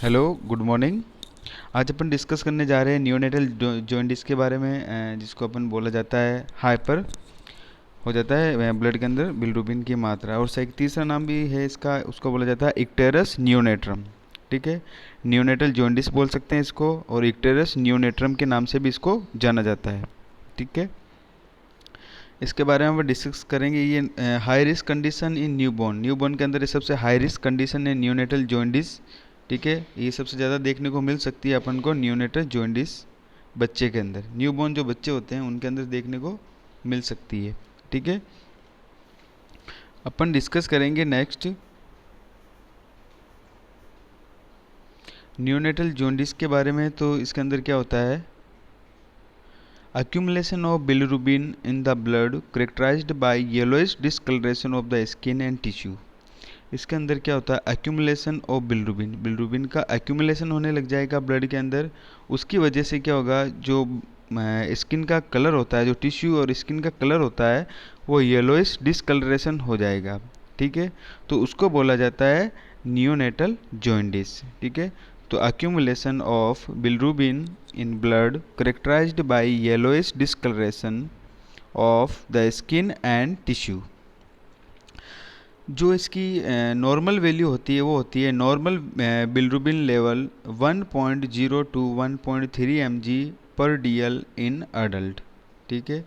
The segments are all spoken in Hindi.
Hello, good morning. आज अपन डिस्कस करने जा रहे हैं नियोनेटल जॉन्डिस के बारे में, जिसको अपन बोला जाता है हाइपर हो जाता है ब्लड के अंदर बिलिरुबिन की मात्रा। और एक तीसरा नाम भी है इसका, उसको बोला जाता है इक्टेरस नियोनेट्रम। ठीक है, नियोनेटल जॉन्डिस बोल सकते हैं इसको, और इक्टेरस नियोनेट्रम के नाम से भी इसको जाना जाता है। ठीक है, इसके बारे में हम डिस्कस करेंगे। ये high risk condition in newborn, newborn के अंदर ये सबसे हाई रिस्क कंडीशन है नियोनेटल जॉन्डिस। ठीक है, ये सबसे ज़्यादा देखने को मिल सकती है अपन को नियोनेटल जॉन्डिस बच्चे के अंदर, न्यूबॉर्न जो बच्चे होते हैं उनके अंदर देखने को मिल सकती है। ठीक है, अपन डिस्कस करेंगे नेक्स्ट नियोनेटल जॉन्डिस के बारे में। तो इसके अंदर क्या होता है, accumulation of bilirubin in the blood characterized by yellowish discoloration of the skin and tissue। इसके अंदर क्या होता है, एक्यूमुलेशन ऑफ बिलिरुबिन, बिलिरुबिन का एक्यूमुलेशन होने लग जाएगा ब्लड के अंदर। उसकी वजह से क्या होगा, जो स्किन का कलर होता है, जो टिश्यू और स्किन का कलर होता है वो येलोइश डिसकलरेशन हो जाएगा। ठीक है, तो उसको बोला जाता है नियोनेटल जॉन्डिस। ठीक है, तो accumulation of bilirubin in blood characterized by yellowish discoloration of the skin and tissue। जो इसकी नॉर्मल वैल्यू होती है वो होती है normal bilirubin level 1.0 to 1.3 mg पर डीएल इन अडल्ट। ठीक है,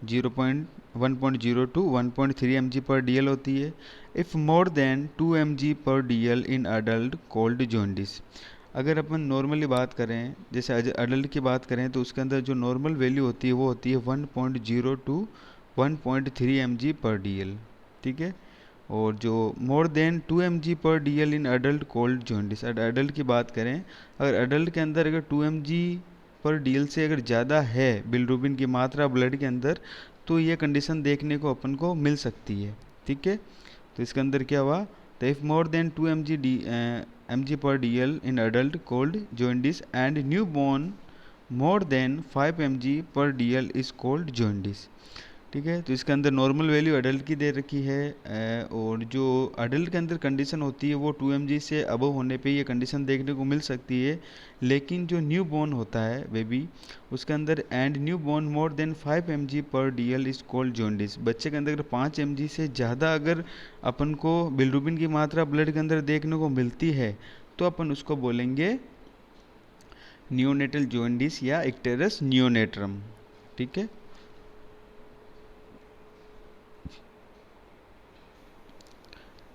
1.0 टू 1.3 mg पर डीएल होती है। इफ़ मोर देन 2 mg पर DL in adult cold jaundice. अगर अपन नॉर्मली बात करें, जैसे अडल्ट की बात करें, तो उसके अंदर जो नॉर्मल वैल्यू होती है वो होती है 1.0 टू 1.3 mg पर डीएल। ठीक है, और जो मोर देन 2 mg पर DL in adult cold jaundice, adult की बात करें, अगर अडल्ट के अंदर अगर 2 mg पर डीएल से अगर ज़्यादा है बिलिरुबिन की मात्रा ब्लड के अंदर, तो ये कंडीशन देखने को अपन को मिल सकती है। ठीक है, तो इसके अंदर क्या हुआ, तो इफ़ मोर देन 2 mg पर DL in adult cold jaundice and new born more than 5 mg पर डीएल इज कोल्ड जॉन्डिस। ठीक है, तो इसके अंदर नॉर्मल वैल्यू अडल्ट की दे रखी है, और जो अडल्ट के अंदर कंडीशन होती है वो 2 mg से अबव होने पे ये कंडीशन देखने को मिल सकती है। लेकिन जो न्यू बॉर्न होता है बेबी, उसके अंदर and new born more than 5 mg पर डीएल इज कोल्ड जॉन्डिस, बच्चे के अंदर अगर 5 mg से ज़्यादा अगर अपन को बिलिरुबिन की मात्रा ब्लड के अंदर देखने को मिलती है, तो अपन उसको बोलेंगे नियोनेटल जॉन्डिस या इक्टेरस नियोनेट्रम। ठीक है,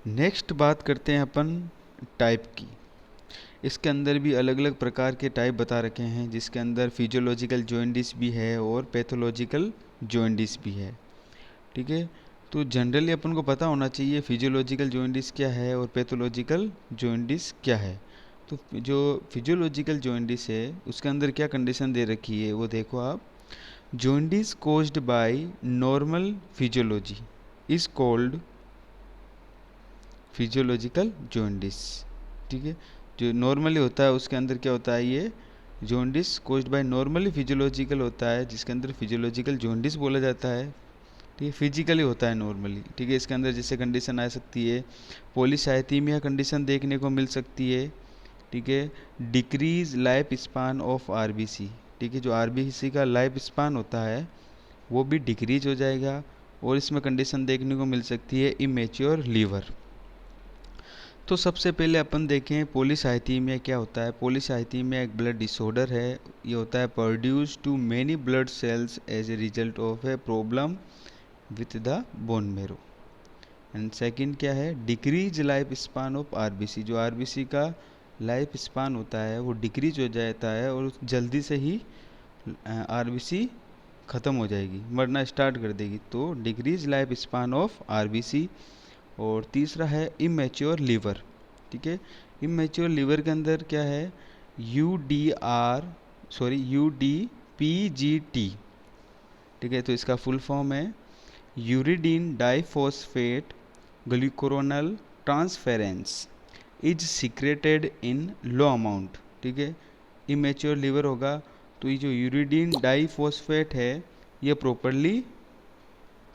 नेक्स्ट बात करते हैं अपन टाइप की। इसके अंदर भी अलग अलग प्रकार के टाइप बता रखे हैं, जिसके अंदर फिजियोलॉजिकल जॉन्डिस भी है और पैथोलॉजिकल जॉन्डिस भी है। ठीक है, तो जनरली अपन को पता होना चाहिए फिजियोलॉजिकल जॉन्डिस क्या है और पैथोलॉजिकल जॉन्डिस क्या है। तो जो फिजियोलॉजिकल जॉन्डिस है उसके अंदर क्या कंडीशन दे रखी है वो देखो आप। Jaundice caused by normal physiology is called physiological jaundice. ठीक है, जो नॉर्मली होता है उसके अंदर क्या होता है, ये jaundice caused by normally physiological होता है, जिसके अंदर फिजियोलॉजिकल जॉन्डिस बोला जाता है। ठीक है, फिजिकली होता है नॉर्मली। ठीक है, इसके अंदर जैसे कंडीशन आ सकती है पॉलीसाइथीमिया कंडीशन देखने को मिल सकती है। ठीक है, decrease life span of RBC. ठीक है, जो आरबीसी का लाइफ स्पान होता है वो भी डिक्रीज हो जाएगा। और इसमें कंडीशन देखने को मिल सकती है इमेच्योर लीवर। तो सबसे पहले अपन देखें पॉलीसाइथीमिया क्या होता है। पॉलीसाइथीमिया एक ब्लड डिसऑर्डर है। ये होता है produce too many blood cells as a result of a problem with the bone marrow. And second क्या है, decrease life span of RBC. जो आरबीसी का लाइफ स्पान होता है वो डिक्रीज हो जाता है और जल्दी से ही आरबीसी ख़त्म हो जाएगी, मरना स्टार्ट कर देगी। तो decrease life span of RBC. और तीसरा है इमेच्योर लीवर। ठीक है, इमेच्योर लीवर के अंदर क्या है, UDPGT। ठीक है, तो इसका फुल फॉर्म है uridine diphosphate glucuronyl transferase is secreted in low amount. ठीक है, इमेच्योर लीवर होगा तो ये जो यूरिडीन डाइफॉस्फेट है ये प्रॉपरली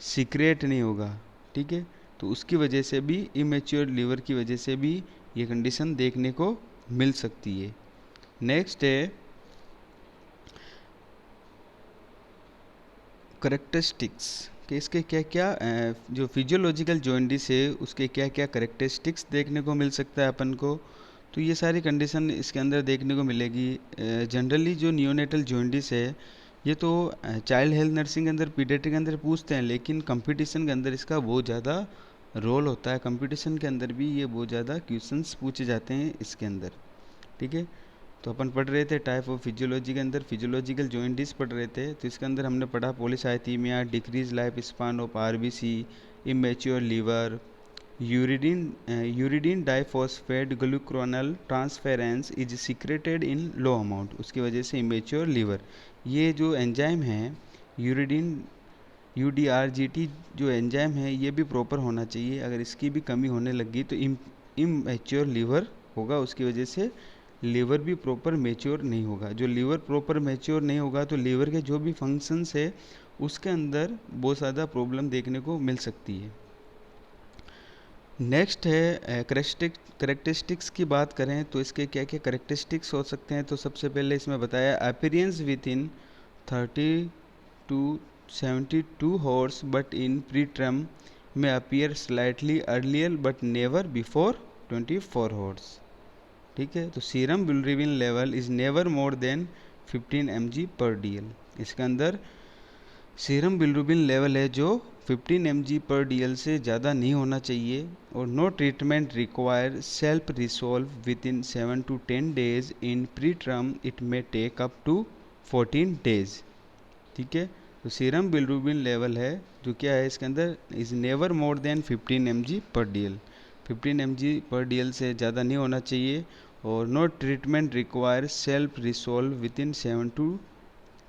सीक्रेट नहीं होगा। ठीक है, तो उसकी वजह से भी इमेच्योर लीवर की वजह से भी ये कंडीशन देखने को मिल सकती है। नेक्स्ट है करेक्टरिस्टिक्स कि इसके क्या क्या जो फिजियोलॉजिकल जॉइंटिस है उसके क्या क्या करेक्टरिस्टिक्स देखने को मिल सकता है अपन को। तो ये सारी कंडीशन इसके अंदर देखने को मिलेगी। जनरली जो नियोनेटल जॉइंटिस है ये तो चाइल्ड हेल्थ नर्सिंग के अंदर पीडियाट्रिक के अंदर पूछते हैं, लेकिन कंपटीशन के अंदर इसका बहुत ज़्यादा रोल होता है। कंपटीशन के अंदर भी ये बहुत ज़्यादा क्वेश्चंस पूछे जाते हैं इसके अंदर। ठीक है, तो अपन पढ़ रहे थे टाइप ऑफ फिजियोलॉजी के अंदर फिजियोलॉजिकल जॉइंटिस पढ़ रहे थे। तो इसके अंदर हमने पढ़ा polycythaemia, decrease life span of RBC, immature liver, uridine diphosphate glucuronyl transferase is secreted in low amount, उसकी वजह से इमेच्योर लीवर। ये जो एंजाइम है यूरिडीन यूडीआरजीटी जो एंजाइम है ये भी प्रॉपर होना चाहिए। अगर इसकी भी कमी होने लगी तो इमेच्योर लीवर होगा, उसकी वजह से लीवर भी प्रॉपर मैच्योर नहीं होगा। जो लीवर प्रॉपर मैच्योर नहीं होगा तो लीवर के जो भी फंक्शंस है उसके अंदर बहुत ज़्यादा प्रॉब्लम देखने को मिल सकती है। नेक्स्ट है करेक्टरिस्टिक्स की बात करें तो इसके क्या क्या करेक्टरिस्टिक्स हो सकते हैं। तो सबसे पहले इसमें बताया appearance with in 30 to 72 hours but in preterm may appear slightly earlier but never before 24 hours। ठीक है, तो serum bilirubin level is never more than 15 mg पर DL। इसके अंदर सीरम बिलिरुबिन लेवल है जो 15 mg पर DL से ज़्यादा नहीं होना चाहिए। और no treatment require self resolve within 7 to 10 days in preterm it may take up to 14 days। ठीक है, तो सीरम बिलिरुबिन लेवल है जो क्या है इसके अंदर is never more than 15 mg पर DL। 15 mg पर DL से ज़्यादा नहीं होना चाहिए। और no treatment require self resolve within 7 to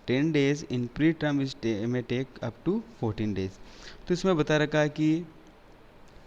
10 days in preterm is may take up to 14 days। तो इसमें बता रखा है कि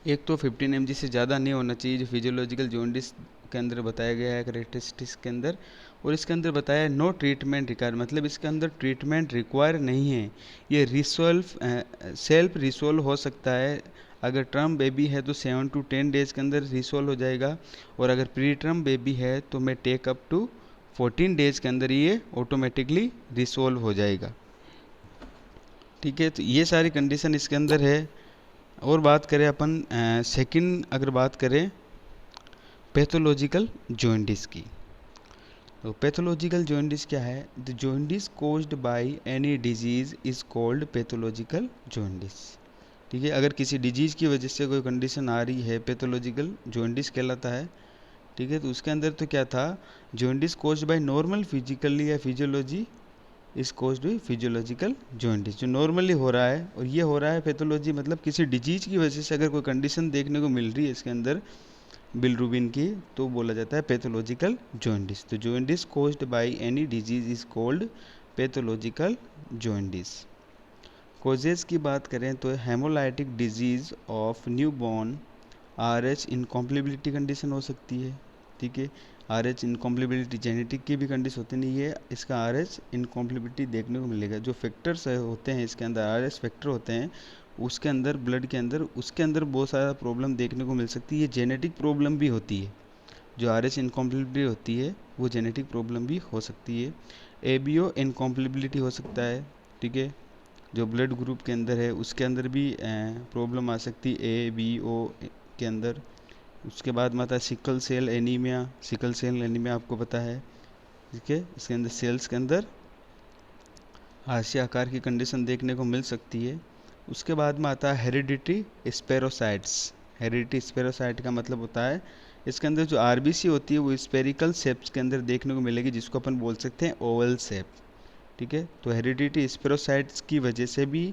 एक तो 15 mg से ज़्यादा नहीं होना चाहिए जो फिजियोलॉजिकल जॉन्डिस के अंदर बताया गया है करेक्टरिस्टिक्स के अंदर। और इसके अंदर बताया नो ट्रीटमेंट रिक्वायर, मतलब इसके अंदर ट्रीटमेंट रिक्वायर नहीं है। ये रिसॉल्व सेल्फ रिसॉल्व हो सकता है। अगर टर्म बेबी है तो 7 to 10 days के अंदर रिसॉल्व हो जाएगा। और अगर प्री टर्म बेबी है तो मैं टेक अप टू 14 days के अंदर ये ऑटोमेटिकली रिसॉल्व हो जाएगा। ठीक है, तो ये सारी कंडीशन इसके अंदर है। और बात करें अपन सेकंड अगर बात करें पैथोलॉजिकल जॉइंटिस की, तो पैथोलॉजिकल जॉइंटिस क्या है? The jaundice caused by any disease is called pathological jaundice. ठीक है, अगर किसी डिजीज़ की वजह से कोई कंडीशन आ रही है पैथोलॉजिकल जॉइंटिस कहलाता है। ठीक है, तो उसके अंदर तो क्या था, jaundice caused by normal physically या फिजियोलॉजी इस कोज्ड बाय फिजियोलॉजिकल जॉइंटिस, जो नॉर्मली हो रहा है और ये हो रहा है पैथोलॉजी, मतलब किसी डिजीज की वजह से अगर कोई कंडीशन देखने को मिल रही है इसके अंदर बिलिरुबिन की तो बोला जाता है पैथोलॉजिकल जॉइंटिस। तो jaundice caused by any disease is called pathological jaundice. Causes की बात करें तो haemolytic disease of newborn, RH incompatibility condition हो सकती है। ठीक है, RH इनकॉम्प्लेबिलिटी जेनेटिक की भी कंडीशन होती नहीं है, इसका RH इनकॉम्प्लेबिलिटी देखने को मिलेगा। जो फैक्टर्स होते हैं इसके अंदर RH फैक्टर होते हैं उसके अंदर ब्लड के अंदर उसके अंदर बहुत सारा प्रॉब्लम देखने को मिल सकती है। ये जेनेटिक प्रॉब्लम भी होती है, जो RH इनकॉम्प्लेबिलिटी होती है वो जेनेटिक प्रॉब्लम भी हो सकती है। ABO इनकॉम्प्लेबिलिटी हो सकता है। ठीक है, जो ब्लड ग्रुप के अंदर है उसके अंदर भी प्रॉब्लम आ सकती है ABO के अंदर। उसके बाद में आता है sickle cell anaemia. Sickle cell anaemia आपको पता है। ठीक है, इसके अंदर सेल्स के अंदर हाशिया आकार की कंडीशन देखने को मिल सकती है। उसके बाद में आता है हेरिडिटी स्पेरोसाइट्स। हेरिडिटी स्पेरोसाइट का मतलब होता है इसके अंदर जो RBC होती है वो स्पेरिकल शेप्स के अंदर देखने को मिलेगी, जिसको अपन बोल सकते हैं ओवल शेप। ठीक है, तो हेरिडिटी स्पेरोसाइट्स की वजह से भी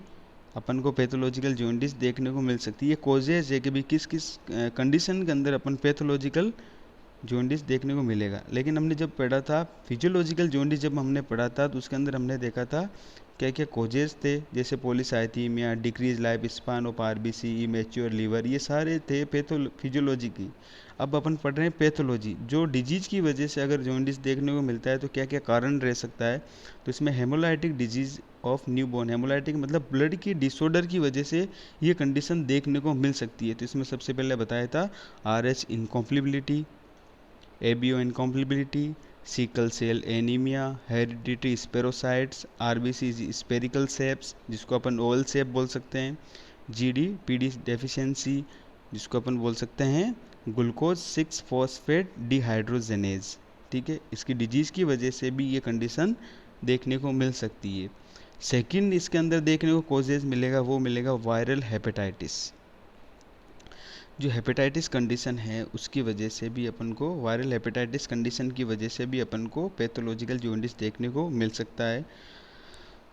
अपन को पैथोलॉजिकल जॉइंटिस देखने को मिल सकती है। ये कोजेज है कि भी किस किस कंडीशन के अंदर अपन पैथोलॉजिकल जॉइंटिस देखने को मिलेगा। लेकिन हमने जब पढ़ा था फिजियोलॉजिकल जॉइंटिस जब हमने पढ़ा था तो उसके अंदर हमने देखा था क्या क्या कोजेज थे, जैसे polycythemia, decrease life span of RBC, immature liver, ये सारे थे फिजियोलॉजी की। अब अपन पढ़ रहे हैं पैथोलॉजी, जो डिजीज की वजह से अगर जॉइंटिस देखने को मिलता है तो क्या क्या कारण रह सकता है। तो इसमें hemolytic disease of newborn, hemolytic मतलब ब्लड की डिसऑर्डर की वजह से ये कंडीशन देखने को मिल सकती है। तो इसमें सबसे पहले बताया था RH incompatibility, ABO incompatibility, sickle cell anaemia, heredity spherocytes, RBC spherical shapes जिसको अपन ओवल शेप बोल सकते हैं, जीडी पीडी डेफिशिएंसी जिसको अपन बोल सकते हैं ग्लूकोज 6 फॉस्फेट डिहाइड्रोजनेज। ठीक है, इसकी डिजीज़ की वजह से भी ये कंडीशन देखने को मिल सकती है। सेकंड इसके अंदर देखने को कॉजेज मिलेगा, वो मिलेगा वायरल हेपेटाइटिस। जो हेपेटाइटिस कंडीशन है उसकी वजह से भी अपन को, वायरल हेपेटाइटिस कंडीशन की वजह से भी अपन को पैथोलॉजिकल जॉन्डिस देखने को मिल सकता है।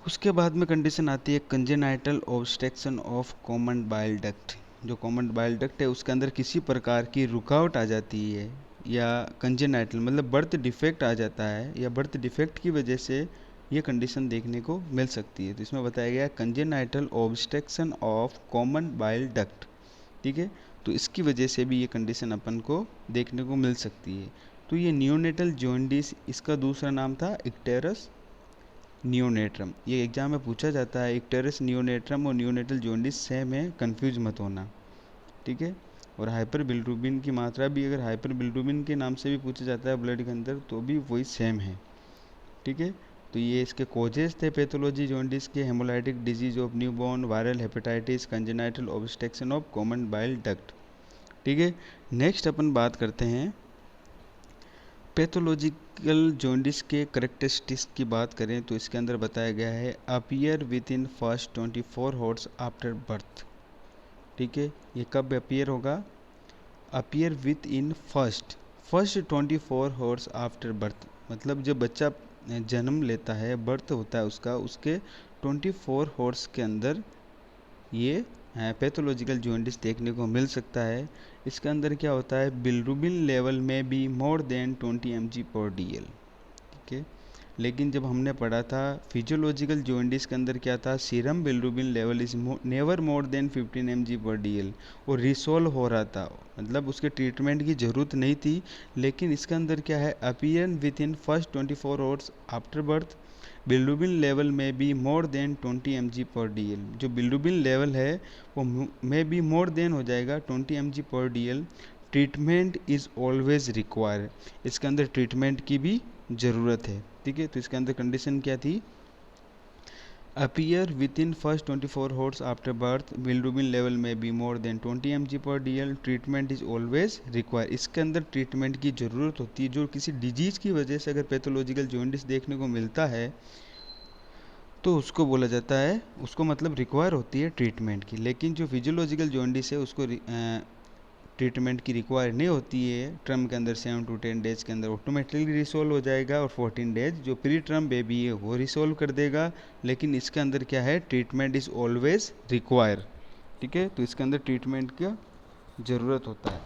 उसके बाद में कंडीशन आती है congenital obstruction of common bile duct. जो कॉमन बाइल डक्ट है उसके अंदर किसी प्रकार की रुकावट आ जाती है, या कंजेनाइटल मतलब बर्थ डिफेक्ट आ जाता है, या बर्थ डिफेक्ट की वजह से ये कंडीशन देखने को मिल सकती है। तो इसमें बताया गया congenital obstruction of common bile duct. ठीक है, तो इसकी वजह से भी ये कंडीशन अपन को देखने को मिल सकती है। तो ये नियोनेटल जॉन्डिस, इसका दूसरा नाम था इक्टेरस नियोनेट्रम। ये एग्जाम में पूछा जाता है, इक्टेरस नियोनेट्रम और नियोनेटल जॉन्डिस सेम है, कंफ्यूज मत होना। ठीक है, और हाइपर बिलिरुबिन की मात्रा भी अगर हाइपर बिलिरुबिन के नाम से भी पूछा जाता है ब्लड के अंदर तो भी वही सेम है। ठीक है, तो ये इसके कोजेस थे पैथोलॉजी जॉन्डिस के, hemolytic disease of newborn, viral hepatitis, congenital obstruction of common bile duct. ठीक है, नेक्स्ट अपन बात करते हैं पैथोलॉजिकल जॉन्डिस के करेक्टरिस्टिक्स की बात करें तो इसके अंदर बताया गया है appear with in first 24 horse after birth. ठीक है, ये कब अपीयर होगा? Appear with in first 24 horse after birth, मतलब जब बच्चा जन्म लेता है, बर्थ होता है उसका, उसके 24 हॉर्स के अंदर ये पैथोलॉजिकल जॉन्डिस देखने को मिल सकता है। इसके अंदर क्या होता है, बिलिरुबिन लेवल में भी मोर देन 20 mg/dl। ठीक है, लेकिन जब हमने पढ़ा था फिजियोलॉजिकल जॉन्डिस के अंदर क्या था, serum bilirubin level is never more than 15 mg/dl और रिसोल्व हो रहा था, मतलब उसके ट्रीटमेंट की ज़रूरत नहीं थी। लेकिन इसके अंदर क्या है, appear with in first 24 hours after birth bilirubin level में भी मोर देन 20 mg/dl। जो बिलिरुबिन लेवल है वो में भी मोर देन हो जाएगा 20 mg/dl। Treatment is always require, इसके अंदर ट्रीटमेंट की भी ज़रूरत है। ठीक है, तो इसके अंदर कंडीशन क्या थी, appear with in first 24 hours after birth bilirubin level में भी मोर than 20 mg/dl, treatment is always require. इसके अंदर ट्रीटमेंट की ज़रूरत होती है। जो किसी डिजीज़ की वजह से अगर पैथोलॉजिकल जॉन्डिस देखने को मिलता है तो उसको बोला जाता है, उसको मतलब रिक्वायर होती है ट्रीटमेंट की। लेकिन जो फिजियोलॉजिकल जॉन्डिस है उसको ट्रीटमेंट की रिक्वायर नहीं होती है। टर्म के अंदर 7 to 10 डेज के अंदर ऑटोमेटिकली रिसोल्व हो जाएगा, और 14 डेज जो प्री टर्म बेबी है वो रिसोल्व कर देगा। लेकिन इसके अंदर क्या है, ट्रीटमेंट इज़ ऑलवेज रिक्वायर। ठीक है, तो इसके अंदर ट्रीटमेंट का ज़रूरत होता है।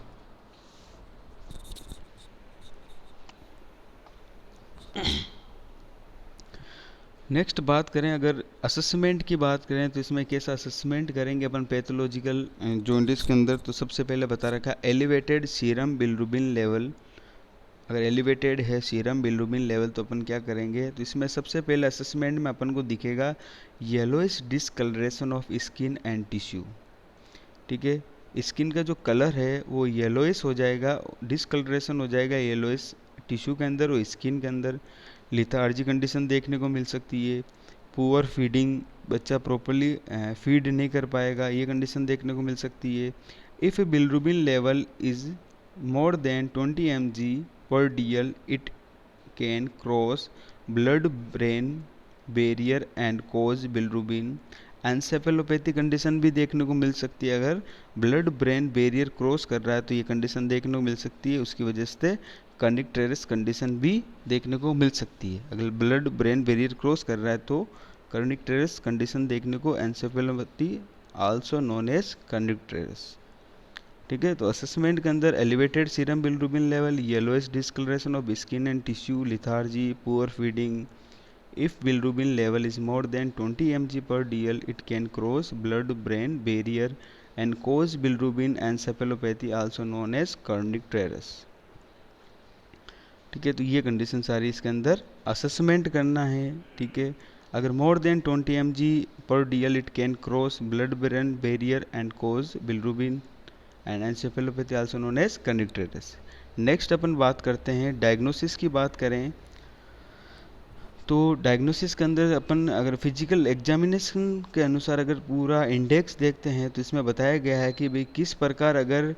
नेक्स्ट बात करें, अगर असेसमेंट की बात करें तो इसमें कैसा असेसमेंट करेंगे अपन पैथोलॉजिकल जॉन्डिस के अंदर, तो सबसे पहले बता रखा एलिवेटेड सीरम बिलिरुबिन लेवल। अगर एलिवेटेड है सीरम बिलिरुबिन लेवल तो अपन क्या करेंगे, तो इसमें सबसे पहले असेसमेंट में अपन को दिखेगा yellowish discoloration of skin and tissue. ठीक है, स्किन का जो कलर है वो येलोइश हो जाएगा, डिसकलरेशन हो जाएगा येलोइश टिश्यू के अंदर और स्किन के अंदर। लिथार्जी कंडीशन देखने को मिल सकती है। पुअर फीडिंग, बच्चा प्रॉपरली फीड नहीं कर पाएगा, ये कंडीशन देखने को मिल सकती है। If bilirubin level is more than 20 mg/dl, it can cross blood-brain barrier and cause bilirubin encephalopathy condition भी देखने को मिल सकती है। अगर ब्लड ब्रेन बैरियर क्रॉस कर रहा है तो ये कंडीशन देखने को मिल सकती है, उसकी वजह से कर्निक कंडीशन भी देखने को मिल सकती है। अगर ब्लड ब्रेन बैरियर क्रॉस कर रहा है तो कर्निक कंडीशन देखने को, encephalopathy also known as kernicterus. ठीक है, तो असेसमेंट के अंदर elevated serum bilirubin level, yellowish discolouration of skin and tissue, lethargy, poor feeding. If bilirubin level is more than 20 mg/dl, it can cross blood brain barrier and cause bilirubin encephalopathy also known as kernicterus. ठीक है, तो ये कंडीशन सारी इसके अंदर असेसमेंट करना है। ठीक है, अगर more than 20 mg/dl, it can cross blood brain barrier and cause bilirubin and encephalopathy also known as kernicterus. Next अपन बात करते हैं डायग्नोसिस की बात करें तो डायग्नोसिस के अंदर अपन अगर फिजिकल एग्जामिनेशन के अनुसार अगर पूरा इंडेक्स देखते हैं तो इसमें बताया गया है कि भाई किस प्रकार अगर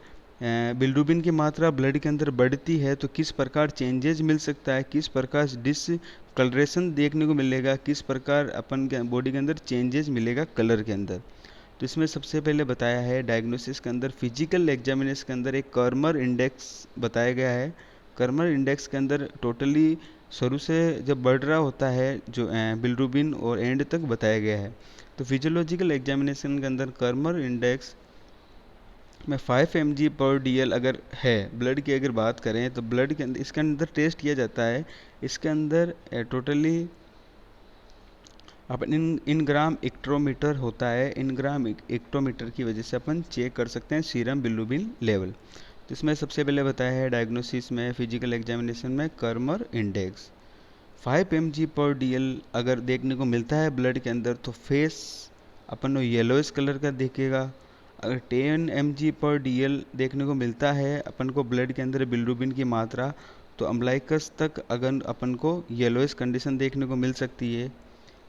बिल्रुबिन की मात्रा ब्लड के अंदर बढ़ती है तो किस प्रकार चेंजेस मिल सकता है, किस प्रकार डिसकलरेशन देखने को मिलेगा, किस प्रकार अपन के बॉडी के अंदर चेंजेस मिलेगा कलर के अंदर। तो इसमें सबसे पहले बताया है डायग्नोसिस के अंदर फिजिकल एग्जामिनेशन के अंदर एक कर्मर इंडेक्स बताया गया है। कर्मर इंडेक्स के अंदर टोटली शुरू से जब बढ़ रहा होता है जो बिल्रुबिन और एंड तक बताया गया है। तो फिजियोलॉजिकल एग्जामिनेशन के अंदर कर्मर इंडेक्स में 5 mg/dl अगर है ब्लड की अगर बात करें तो ब्लड के अंदर इसके अंदर टेस्ट किया जाता है। इसके अंदर टोटली अपन इन ग्राम इक्ट्रोमीटर होता है, इन ग्राम इक्ट्रोमीटर की वजह से अपन चेक कर सकते हैं सीरम बिल्रुबिन लेवल। तो इसमें सबसे पहले बताया है डायग्नोसिस में फिजिकल एग्जामिनेशन में कर्मर इंडेक्स 5 mg/dl अगर देखने को मिलता है ब्लड के अंदर तो फेस अपन को येलोइश कलर का दिखेगा। अगर 10 mg/dl देखने को मिलता है अपन को ब्लड के अंदर बिल्रुबिन की मात्रा तो अम्लाइकस तक अगर अपन को येलोइश कंडीशन देखने को मिल सकती है।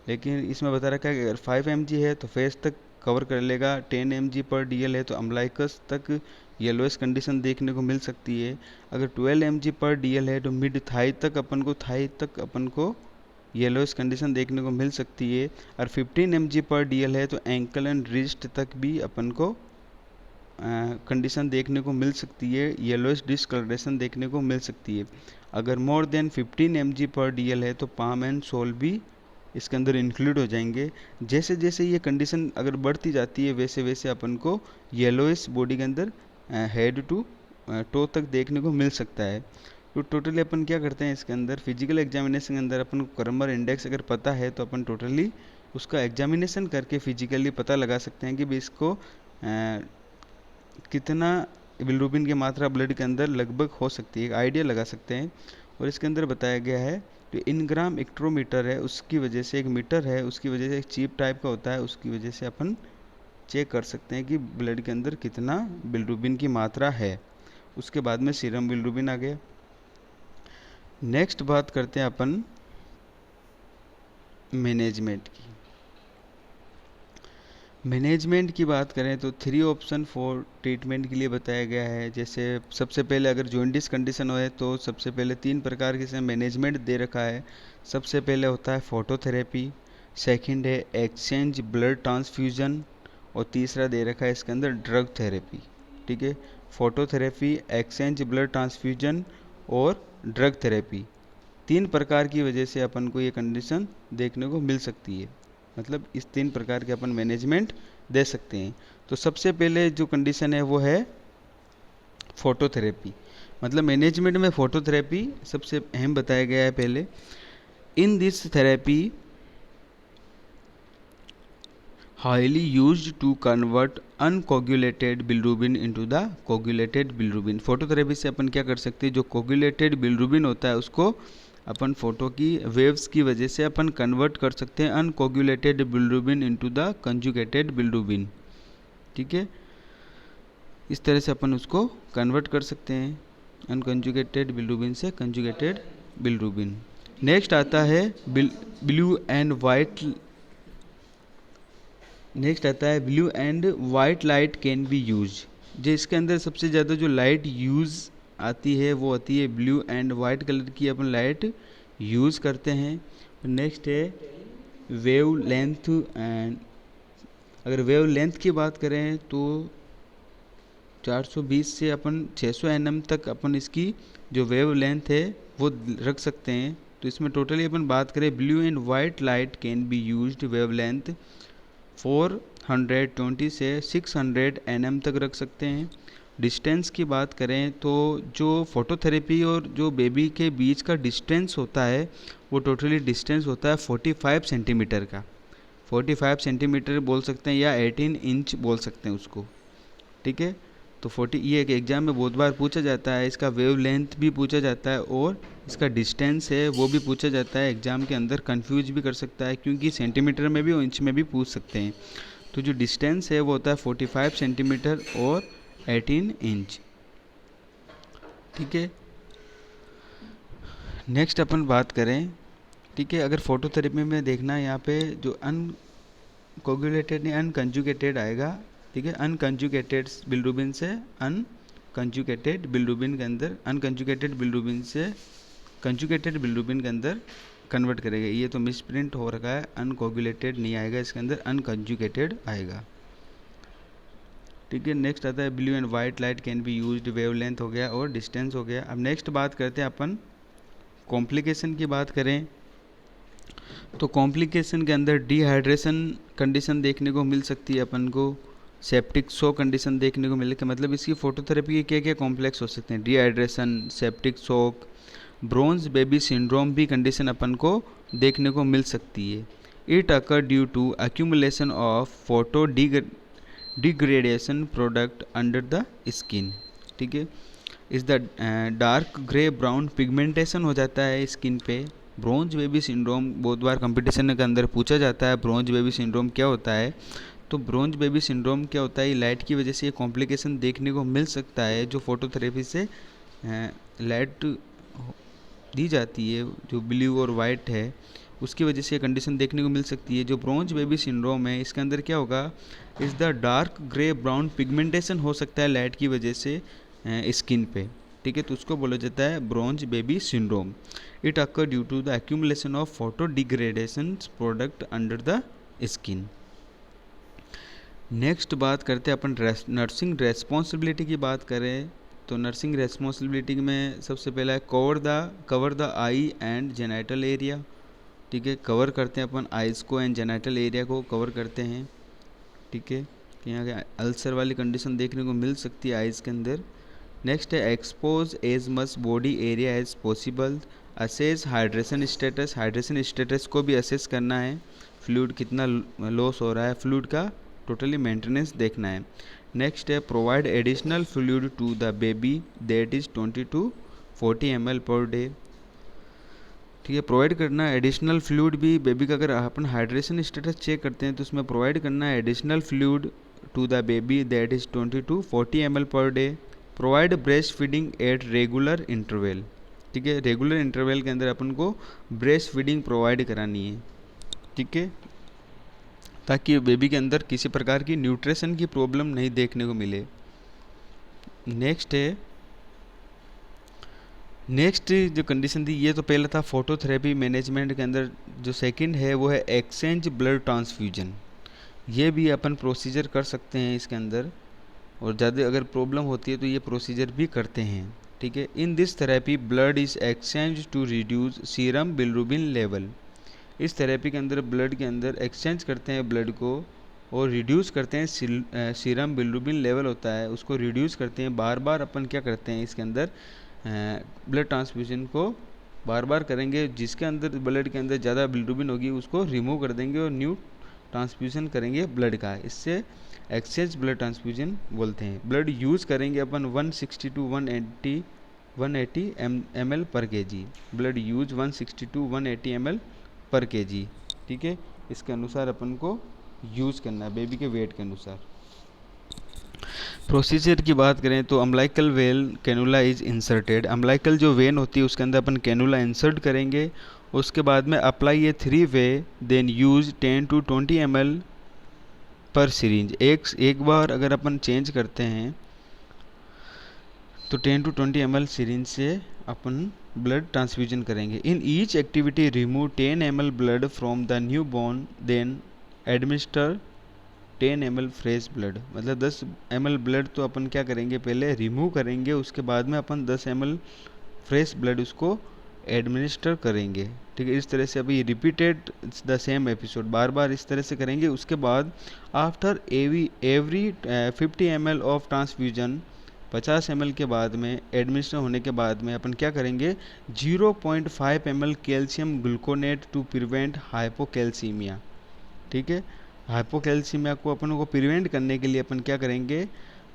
लेकिन इसमें बता रखा है कि अगर 5 mg है तो फेस तक कवर कर लेगा, 10 mg/dl है तो अम्लाइकस तक येलोइश कंडीशन देखने को मिल सकती है। अगर 12 mg/dl है तो मिड थाई तक अपन को येलोइश कंडीशन देखने को मिल सकती है। और 15 mg/dl है तो एंकल एंड रिस्ट तक भी अपन को कंडीशन देखने को मिल सकती है, येलोइश डिस्कलरेशन देखने को मिल सकती है। अगर मोर देन 15 mg/dl है तो पाम एंड सोल भी इसके अंदर इंक्लूड हो जाएंगे। जैसे जैसे ये कंडीशन अगर बढ़ती जाती है वैसे वैसे अपन को येलोइश बॉडी के अंदर हेड टू टो तक देखने को मिल सकता है। तो टोटली अपन क्या करते हैं इसके अंदर फिजिकल एग्जामिनेशन के अंदर अपन को कर्मर इंडेक्स अगर पता है तो अपन टोटली उसका एग्जामिनेशन करके फिजिकली पता लगा सकते हैं कि भाई इसको कितना बिल्रुबिन की मात्रा ब्लड के अंदर लगभग हो सकती है, एक आइडिया लगा सकते हैं। और इसके अंदर बताया गया है जो इनग्राम इक्ट्रोमीटर है उसकी वजह से, एक मीटर है उसकी वजह से, एक चिप टाइप का होता है उसकी वजह से अपन चेक कर सकते हैं कि ब्लड के अंदर कितना बिल्रुबिन की मात्रा है। उसके बाद में सीरम बिल्रुबिन आ गया। नेक्स्ट बात करते हैं अपन मैनेजमेंट की। मैनेजमेंट की बात करें तो 3 ऑप्शन फॉर ट्रीटमेंट के लिए बताया गया है। जैसे सबसे पहले अगर जॉइंटिस कंडीशन हो तो सबसे पहले 3 प्रकार के मैनेजमेंट दे रखा है। सबसे पहले होता है फोटोथेरेपी, सेकंड है एक्सचेंज ब्लड ट्रांसफ्यूजन और तीसरा दे रखा है इसके अंदर ड्रग थेरेपी। ठीक है, फोटोथेरेपी, एक्सचेंज ब्लड ट्रांसफ्यूजन और ड्रग थेरेपी 3 प्रकार की वजह से अपन को ये कंडीशन देखने को मिल सकती है। मतलब इस 3 प्रकार के अपन मैनेजमेंट दे सकते हैं। तो सबसे पहले जो कंडीशन है वो है फोटोथेरेपी। मतलब मैनेजमेंट में फोटोथेरेपी सबसे अहम बताया गया है। पहले in this therapy highly used to convert unconjugated bilirubin into the कोगुलेटेड बिल्रुबिन। फोटोथेरेपी से अपन क्या कर सकते हैं, जो कोगुलेटेड बिल्रुबिन होता है उसको अपन फोटो की वेव्स की वजह से अपन कन्वर्ट कर सकते हैं अनकोगुलेटेड बिल्रुबिन इनटू द कंजुगेटेड बिल्रुबिन। ठीक है, इस तरह से अपन उसको कन्वर्ट कर सकते हैं अनकंजुगेटेड बिल्रुबिन से कंजुगेटेड बिल्रुबिन। नेक्स्ट आता है blue and white light can be use. जो इसके अंदर सबसे ज़्यादा जो लाइट यूज़ आती है वो आती है ब्लू एंड वाइट कलर की अपन लाइट यूज़ करते हैं। नेक्स्ट है वेव लेंथ। एंड अगर वेव लेंथ की बात करें तो 420 से अपन 600 nm तक अपन इसकी जो वेव लेंथ है वो रख सकते हैं। तो इसमें टोटली अपन बात करें blue and white light can be used wave length 420 से 600 nm तक रख सकते हैं। डिस्टेंस की बात करें तो जो फोटोथेरेपी और जो बेबी के बीच का डिस्टेंस होता है वो टोटली डिस्टेंस होता है 45 सेंटीमीटर का। 45 सेंटीमीटर बोल सकते हैं या 18 इंच बोल सकते हैं उसको। ठीक है, तो 40 ये एक एग्जाम में बहुत बार पूछा जाता है। इसका वेव लेंथ भी पूछा जाता है और इसका डिस्टेंस है वो भी पूछा जाता है। एग्जाम के अंदर कंफ्यूज भी कर सकता है क्योंकि सेंटीमीटर में भी और इंच में भी पूछ सकते हैं। तो जो डिस्टेंस है वो होता है 45 सेंटीमीटर और 18 इंच। ठीक है। नेक्स्ट अपन बात करें, ठीक है, अगर फोटोथेरेपी में देखना है यहाँ पे जो अनकोगुलेटेड नहीं अनकंजुगेटेड आएगा, ठीक है, अनकंजुगेटेड बिलिरुबिन से अनकंजुगेटेड बिलिरुबिन के अंदर अनकंजुगेटेड बिलिरुबिन से कंजुगेटेड बिलिरुबिन के अंदर कन्वर्ट करेगा। ये तो मिसप्रिंट हो रखा है, अनकोगुलेटेड नहीं आएगा, इसके अंदर अनकंजुगेटेड आएगा। ठीक है। नेक्स्ट आता है blue and white light can be used, wavelength हो गया और डिस्टेंस हो गया। अब नेक्स्ट बात करते हैं अपन कॉम्प्लिकेशन की बात करें तो कॉम्प्लिकेशन के अंदर डिहाइड्रेशन कंडीशन देखने को मिल सकती है अपन को, सेप्टिक शॉक कंडीशन देखने को मिलेगा। मतलब इसकी फोटोथेरेपी के क्या क्या कॉम्प्लेक्स हो सकते हैं, dehydration, septic shock, bronze baby syndrome भी कंडीशन अपन को देखने को मिल सकती है। It occur due to accumulation of photo degradation product under the skin. ठीक है। Is the dark grey brown pigmentation हो जाता है स्किन पे। ब्रोंज बेबी सिंड्रोम बहुत बार कंपटीशन के अंदर पूछा जाता है, ब्रोंज बेबी सिंड्रोम क्या होता है। तो ब्रोंज बेबी सिंड्रोम क्या होता है, लाइट की वजह से ये कॉम्प्लिकेशन देखने को मिल सकता है, जो फोटोथेरेपी से लाइट दी जाती है जो ब्लू और वाइट है उसकी वजह से ये कंडीशन देखने को मिल सकती है। जो ब्रोंज बेबी सिंड्रोम है इसके अंदर क्या होगा, इस the dark grey brown pigmentation हो सकता है लाइट की वजह से स्किन पे। ठीक है, तो उसको बोला जाता है bronze baby syndrome. It occur due to the accumulation of photo degradation product under the skin. Next बात करते हैं अपन नर्सिंग रेस्पॉन्सिबिलिटी की बात करें तो नर्सिंग रेस्पॉन्सिबिलिटी में सबसे पहला है cover the I and genital area. ठीक है, कवर करते हैं अपन आइज़ को एंड जेनाइटल एरिया को कवर करते हैं। ठीक है, यहाँ अल्सर वाली कंडीशन देखने को मिल सकती है आइज़ के अंदर। नेक्स्ट है expose as much body area as possible, assess hydration status को भी असेस करना है, फ्लूइड कितना लॉस हो रहा है, फ्लूइड का टोटली मेंटेनेंस देखना है। नेक्स्ट है provide additional fluid to the baby that is 20 to 40 ml per day. ठीक है, प्रोवाइड करना है एडिशनल फ्लूइड भी बेबी का। अगर अपन हाइड्रेशन स्टेटस चेक करते हैं तो उसमें प्रोवाइड करना है additional fluid to the baby that is 20 to 40 ml per day. Provide breast feeding at regular interval. ठीक है, रेगुलर इंटरवल के अंदर अपन को ब्रेस्ट फीडिंग प्रोवाइड करानी है। ठीक है, ताकि बेबी के अंदर किसी प्रकार की न्यूट्रिशन की प्रॉब्लम नहीं देखने को मिले। नेक्स्ट जो कंडीशन थी ये तो पहला था फोटोथेरेपी मैनेजमेंट के अंदर। जो सेकंड है वो है एक्सचेंज ब्लड ट्रांसफ्यूजन। ये भी अपन प्रोसीजर कर सकते हैं इसके अंदर, और ज़्यादा अगर प्रॉब्लम होती है तो ये प्रोसीजर भी करते हैं। ठीक है, in this therapy blood is exchange to reduce serum bilirubin level. इस थेरेपी के अंदर ब्लड के अंदर एक्सचेंज करते हैं ब्लड को और रिड्यूस करते हैं सीरम बिलिरुबिन लेवल होता है उसको रिड्यूस करते हैं। बार बार अपन क्या करते हैं इसके अंदर ब्लड ट्रांसफ्यूजन को बार बार करेंगे, जिसके अंदर ब्लड के अंदर ज़्यादा बिलिरुबिन होगी उसको रिमूव कर देंगे और न्यू ट्रांसफ्यूजन करेंगे ब्लड का। इससे एक्सचेंज ब्लड ट्रांसफ्यूजन बोलते हैं। ब्लड यूज़ करेंगे अपन 160 to 180 ml पर KG. Blood use 160 to 180 ml पर केजी। ठीक है, इसके अनुसार अपन को यूज़ करना है बेबी के वेट के अनुसार। प्रोसीजर की बात करें तो umbilical when cannula is inserted. Umbilical जो वेन होती है उसके अंदर अपन कैनुला इंसर्ट करेंगे। उसके बाद में अप्लाई ये 3 वे, देन यूज 10 to 20 ml पर सिरिंज। एक बार अगर अपन चेंज करते हैं तो 10 to 20 ml सिरिंज से अपन ब्लड ट्रांसफ्यूजन करेंगे। In each activity remove 10 ml blood from the newborn, then administer 10 ml fresh blood. मतलब 10 ml ब्लड तो अपन क्या करेंगे पहले रिमूव करेंगे, उसके बाद में अपन 10 ml फ्रेश ब्लड उसको एडमिनिस्टर करेंगे। ठीक है, इस तरह से अभी रिपीटेड द सेम एपिसोड बार बार इस तरह से करेंगे। उसके बाद after every 50 ml of transfusion 50 ml के बाद में एडमिनिस्टर होने के बाद में अपन क्या करेंगे 0.5 ml calcium gluconate to prevent hypocalcaemia. ठीक है, हाइपोकैल्सीमिया को अपन को प्रिवेंट करने के लिए अपन क्या करेंगे,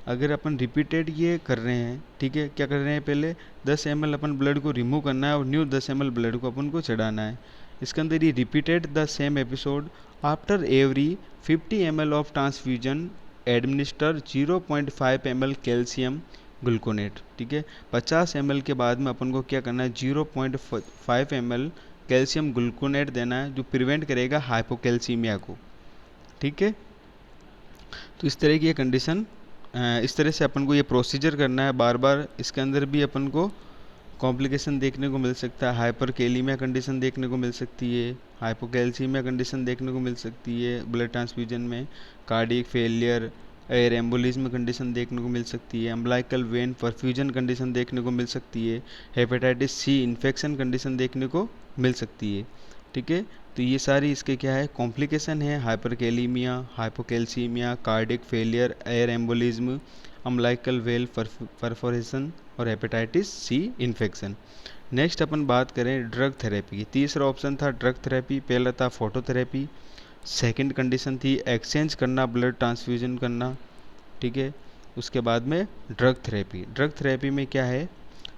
अगर अपन रिपीटेड ये कर रहे हैं, ठीक है, क्या कर रहे हैं पहले 10 ml अपन ब्लड को रिमूव करना है और न्यू 10 ml ब्लड को अपन को चढ़ाना है। इसके अंदर ये repeated the same episode after every 50 ml of transfusion administer 0.5 ml calcium gluconate, ठीक है। 50 ml के बाद में अपन को क्या करना है, 0.5 ml कैल्शियम ग्लूकोनेट देना है, जो प्रिवेंट करेगा हाइपोकैल्सीमिया को, ठीक है। तो इस तरह की ये कंडीशन, इस तरह से अपन को ये प्रोसीजर करना है बार बार। इसके अंदर भी अपन को कॉम्प्लिकेशन देखने को मिल सकता है, हाइपरकैलीमिया कंडीशन देखने को मिल सकती है, हाइपोकैल्सीमिया कंडीशन देखने को मिल सकती है ब्लड ट्रांसफ्यूजन में, cardiac failure, air embolism condition देखने को मिल सकती है, अम्बिलिकल वेन परफ्यूजन कंडीशन देखने को मिल सकती है, हेपेटाइटिस सी इन्फेक्शन कंडीशन देखने को मिल सकती है, ठीक है। तो ये सारी इसके क्या है, कॉम्प्लिकेशन है, hyperkalaemia, hypocalcaemia, cardiac failure, air embolism, umbilical vein perforation और हेपेटाइटिस सी इन्फेक्शन। नेक्स्ट अपन बात करें ड्रग थेरेपी की। तीसरा ऑप्शन था ड्रग थेरेपी, पहला था फोटोथेरेपी, सेकंड कंडीशन थी एक्सचेंज करना, ब्लड ट्रांसफ्यूजन करना, ठीक है। उसके बाद में ड्रग थेरेपी। ड्रग थेरेपी में क्या है,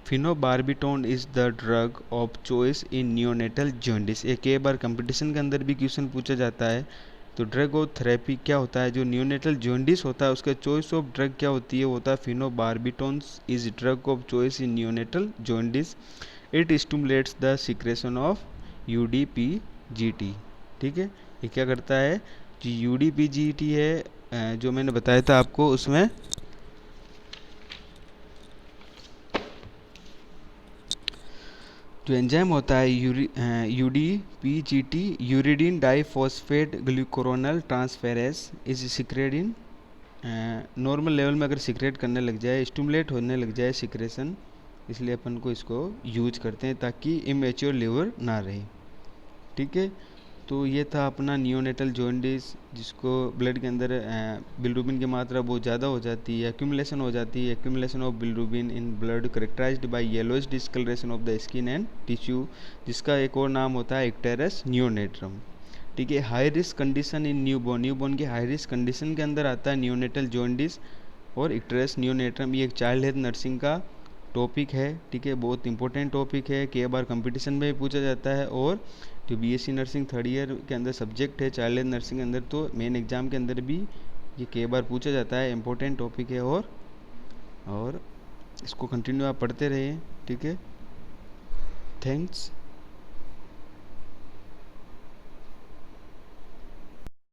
phenobarbitone is the drug of choice in neonatal jaundice. ये कई बार कंपटीशन के अंदर भी क्वेश्चन पूछा जाता है। तो ड्रग ऑफ थेरेपी क्या होता है, जो नियोनेटल जॉन्डिस होता है उसका चॉइस ऑफ ड्रग क्या होती है, वो होता है phenobarbitone is drug of choice in neonatal jaundice. It stimulates the secretion of UDPGT, ठीक है। ये क्या करता है, जो UDPGT है, जो मैंने बताया था आपको, उसमें जो एंजाइम होता है UDPGT, uridine diphosphate glucuronyl transferase, is secrete in, normal level में अगर सिक्रेट करने लग जाए, स्टिमुलेट होने लग जाए सिक्रेशन, इसलिए अपन को इसको यूज करते हैं ताकि इमेच्योर लिवर ना रहे, ठीक है। तो ये था अपना नियोनेटल जॉन्डिस, जिसको ब्लड के अंदर बिलिरुबिन की मात्रा बहुत ज़्यादा हो जाती है, एक्यूमुलेशन हो जाती है, accumulation of bilirubin in blood characterized by yellowish discolouration of the skin and tissue, जिसका एक और नाम होता है इक्टेरस नियोनेट्रम, ठीक है। High risk condition in newborn, newborn की हाई रिस्क कंडीशन के अंदर आता है नियोनेटल जॉन्डिस और इक्टेरस नियोनेट्रम। ये एक चाइल्ड हेल्थ नर्सिंग का टॉपिक है, ठीक है, बहुत इंपॉर्टेंट टॉपिक है, कई बार कंपटीशन में भी पूछा जाता है। और जो BSc नर्सिंग थर्ड ईयर के अंदर सब्जेक्ट है चाइल्ड हेल्थ नर्सिंग के अंदर, तो मेन एग्जाम के अंदर भी ये कई बार पूछा जाता है, इंपॉर्टेंट टॉपिक है। और इसको कंटिन्यू आप पढ़ते रहिए, ठीक है। थैंक्स।